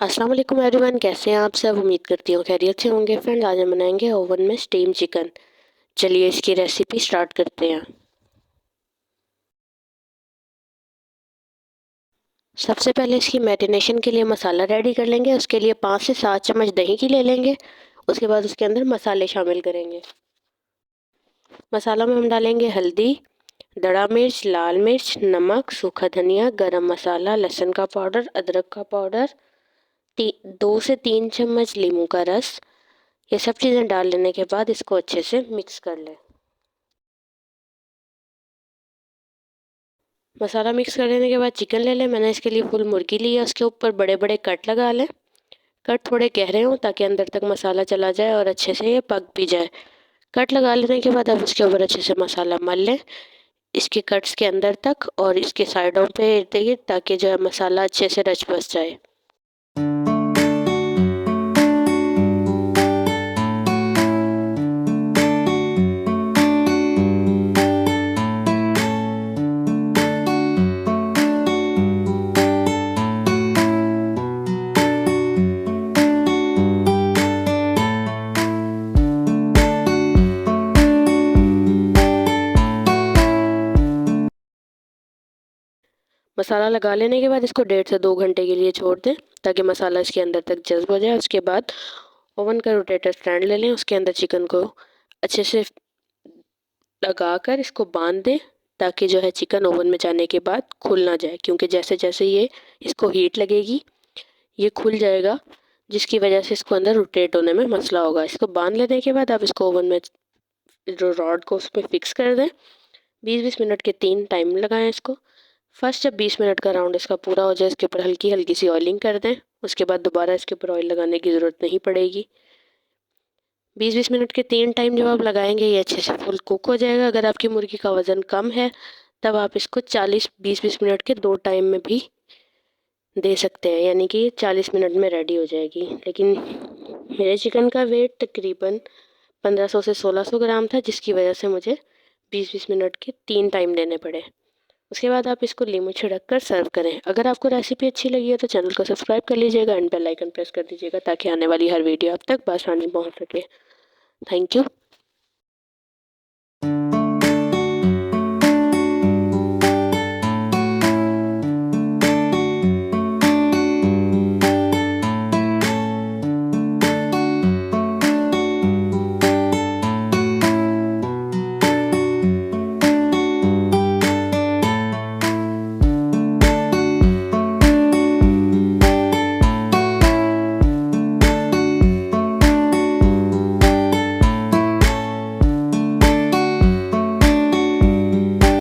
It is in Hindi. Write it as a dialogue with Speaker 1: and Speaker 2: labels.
Speaker 1: अस्सलाम वालेकुम एवरीवन, कैसे हैं आप सब। उम्मीद करती हूँ खैरियत से होंगे। फ्रेंड्स, आज हम बनाएंगे ओवन में स्टीम चिकन। चलिए इसकी रेसिपी स्टार्ट करते हैं। सबसे पहले इसकी मैरिनेशन के लिए मसाला रेडी कर लेंगे। उसके लिए 5 से 7 चम्मच दही की ले लेंगे। उसके बाद उसके अंदर मसाले शामिल करेंगे। मसालों में हम डालेंगे हल्दी, दड़ा मिर्च, लाल मिर्च, नमक, सूखा धनिया, गरम मसाला, लहसुन का पाउडर, अदरक का पाउडर, 2 से 3 चम्मच नींबू का रस। ये सब चीज़ें डाल लेने के बाद इसको अच्छे से मिक्स कर लें। मसाला मिक्स कर लेने के बाद चिकन ले लें। मैंने इसके लिए फुल मुर्गी ली है। उसके ऊपर बड़े बड़े कट लगा लें। कट थोड़े गहरे हों ताकि अंदर तक मसाला चला जाए और अच्छे से ये पक भी जाए। कट लगा लेने के बाद अब इसके ऊपर अच्छे से मसाला मल लें, इसके कट्स के अंदर तक और इसके साइडों पे देखिए, ताकि जो है मसाला अच्छे से रच बस जाए। मसाला लगा लेने के बाद इसको 1.5 से 2 घंटे के लिए छोड़ दें ताकि मसाला इसके अंदर तक जज्ब हो जाए। उसके बाद ओवन का रोटेटर स्टैंड ले लें। उसके अंदर चिकन को अच्छे से लगा कर इसको बांध दें ताकि जो है चिकन ओवन में जाने के बाद खुल ना जाए, क्योंकि जैसे जैसे ये इसको हीट लगेगी ये खुल जाएगा, जिसकी वजह से इसको अंदर रोटेट होने में मसला होगा। इसको बांध लेने के बाद आप इसको ओवन में जो रॉड को उस पर फिक्स कर दें। 20-20 मिनट के 3 टाइम लगाएं इसको। फर्स्ट जब 20 मिनट का राउंड इसका पूरा हो जाए, इसके ऊपर हल्की हल्की सी ऑयलिंग कर दें। उसके बाद दोबारा इसके ऊपर ऑयल लगाने की ज़रूरत नहीं पड़ेगी। 20-20 मिनट के 3 टाइम जब आप लगाएंगे ये अच्छे से फुल कुक हो जाएगा। अगर आपकी मुर्गी का वज़न कम है तब आप इसको 20-20 मिनट के 2 टाइम में भी दे सकते हैं, यानी कि 40 मिनट में रेडी हो जाएगी। लेकिन मेरे चिकन का वेट तकरीबन 1500 से 1600 ग्राम था, जिसकी वजह से मुझे 20-20 मिनट के 3 टाइम देने पड़े। उसके बाद आप इसको नींबू छिड़क कर सर्व करें। अगर आपको रेसिपी अच्छी लगी है तो चैनल को सब्सक्राइब कर लीजिएगा एंड बेल आइकन प्रेस कर दीजिएगा ताकि आने वाली हर वीडियो आप तक बआसानी पहुंच सके। Thank you.